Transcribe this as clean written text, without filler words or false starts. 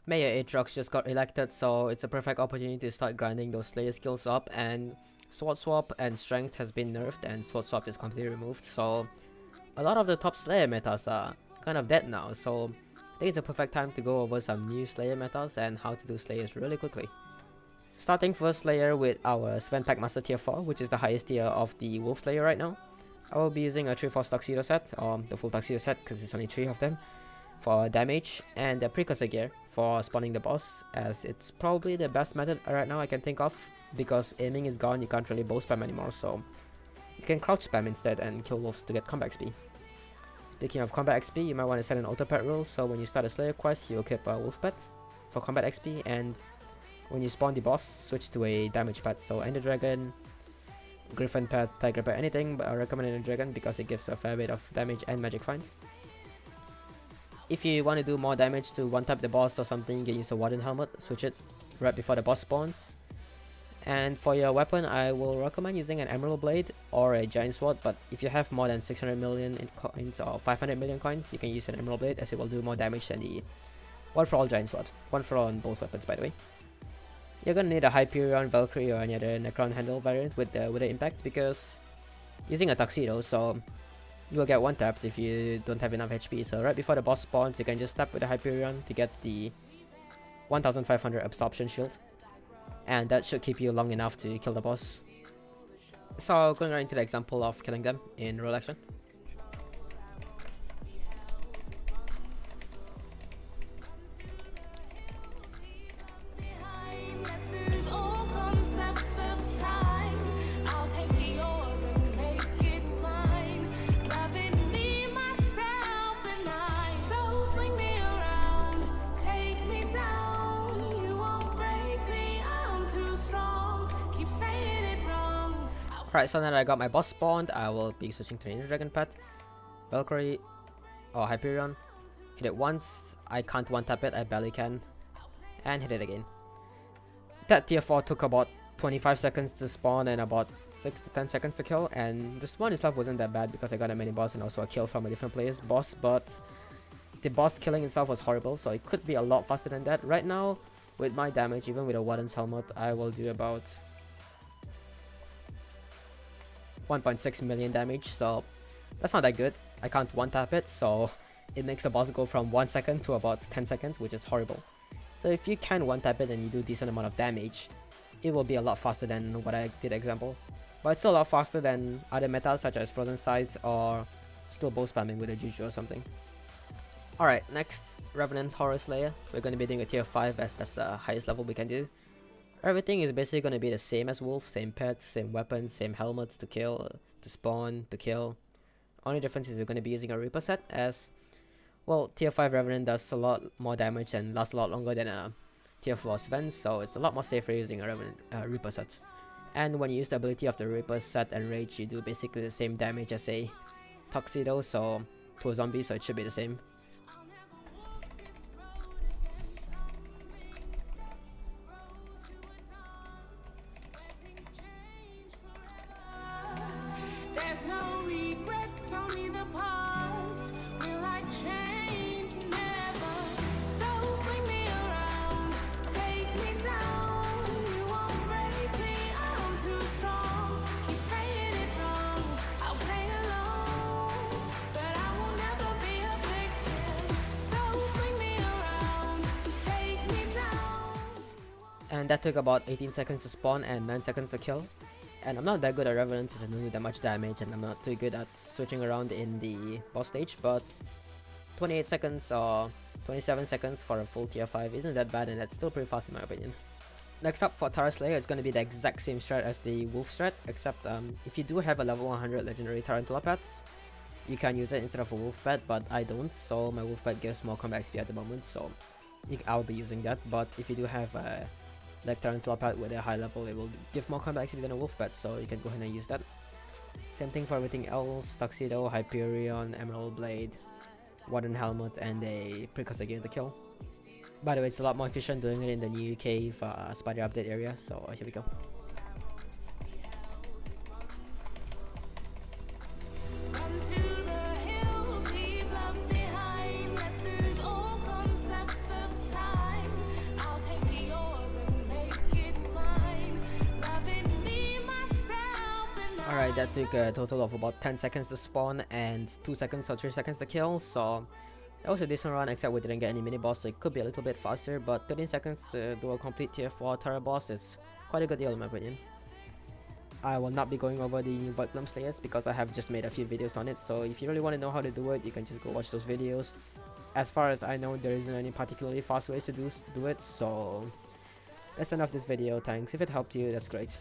Mayor Aatrox just got elected, so it's a perfect opportunity to start grinding those Slayer skills up, and Sword Swap and Strength has been nerfed and Sword Swap is completely removed, so a lot of the top Slayer metas are kind of dead now, so I think it's a perfect time to go over some new Slayer metas and how to do Slayers really quickly. Starting first Slayer with our Sven Pack Master tier 4, which is the highest tier of the Wolf Slayer right now. I will be using a 3-4 Tuxedo set, or the full Tuxedo set because there's only 3 of them, for damage, and the Precursor gear for spawning the boss, as it's probably the best method right now I can think of, because aiming is gone, you can't really bow spam anymore, so you can crouch spam instead and kill wolves to get combat XP. Speaking of combat XP, you might want to set an auto pet rule, so when you start a Slayer quest, you equip a wolf pet for combat XP, and when you spawn the boss, switch to a damage pet, so Ender Dragon, Griffin pet, Tiger pet, anything, but I recommend Ender Dragon because it gives a fair bit of damage and magic find. If you want to do more damage to one-tap the boss or something, you can use a Warden Helmet, switch it right before the boss spawns. And for your weapon, I will recommend using an Emerald Blade or a Giant Sword, but if you have more than 600 million in coins or 500 million coins, you can use an Emerald Blade as it will do more damage than the One for All Giant Sword. One for all on both weapons, by the way. You're gonna need a Hyperion, Valkyrie, or any other Necron handle variant with the impact, because using a Tuxedo, so you will get one tapped if you don't have enough HP. So right before the boss spawns, you can just tap with the Hyperion to get the 1500 absorption shield, and that should keep you long enough to kill the boss. So going right into the example of killing them in real action. Alright, so now that I got my boss spawned, I will be switching to the Ender Dragon pet, Valkyrie, or Hyperion. Hit it once, I can't one-tap it, I barely can, and hit it again. That tier 4 took about 25 seconds to spawn and about 6 to 10 seconds to kill, and the spawn itself wasn't that bad because I got a mini boss and also a kill from a different player's boss, but the boss killing itself was horrible, so it could be a lot faster than that. Right now, with my damage, even with a Warden's Helmet, I will do about 1.6 million damage, so that's not that good. I can't one-tap it, so it makes the boss go from 1 second to about 10 seconds, which is horrible. So if you can one-tap it and you do decent amount of damage, it will be a lot faster than what I did example. But it's still a lot faster than other metas such as Frozen Sights or still bow spamming with a Juju or something. Alright, next, Revenant Horror Slayer. We're going to be doing a tier 5 as that's the highest level we can do. Everything is basically going to be the same as Wolf, same pets, same weapons, same helmets to kill, to spawn, to kill. Only difference is we're going to be using a Reaper set, as, well, tier 5 Revenant does a lot more damage and lasts a lot longer than a tier 4 Sven, so it's a lot more safer using a Reaper set. And when you use the ability of the Reaper set and Rage, you do basically the same damage as a Tuxedo, so to a zombie, so it should be the same. And that took about 18 seconds to spawn and 9 seconds to kill. And I'm not that good at Revenant since I don't do that much damage, and I'm not too good at switching around in the boss stage, but 28 seconds or 27 seconds for a full tier 5 isn't that bad, and that's still pretty fast in my opinion. Next up for Tara Slayer, it's going to be the exact same strat as the Wolf strat, except if you do have a level 100 legendary Tarantula pets, you can use it instead of a Wolf pet, but I don't, so my Wolf pet gives more combat XP at the moment, so I'll be using that. But if you do have a like Tarantula pet with a high level, it will give more combat XP than a Wolf pet, so you can go ahead and use that. Same thing for everything else: Tuxedo, Hyperion, Emerald Blade, Warden Helmet, and a Precursor gear to kill. By the way, it's a lot more efficient doing it in the new cave spider update area, so here we go. Alright, that took a total of about 10 seconds to spawn and 2 seconds or 3 seconds to kill, so that was a decent run, except we didn't get any mini boss, so it could be a little bit faster, but 13 seconds to do a complete tier 4 Terra boss, it's quite a good deal in my opinion. I will not be going over the new Void Plume Slayers because I have just made a few videos on it, so if you really want to know how to do it, you can just go watch those videos. As far as I know, there isn't any particularly fast ways to do it, so that's enough this video. Thanks. If it helped you, that's great.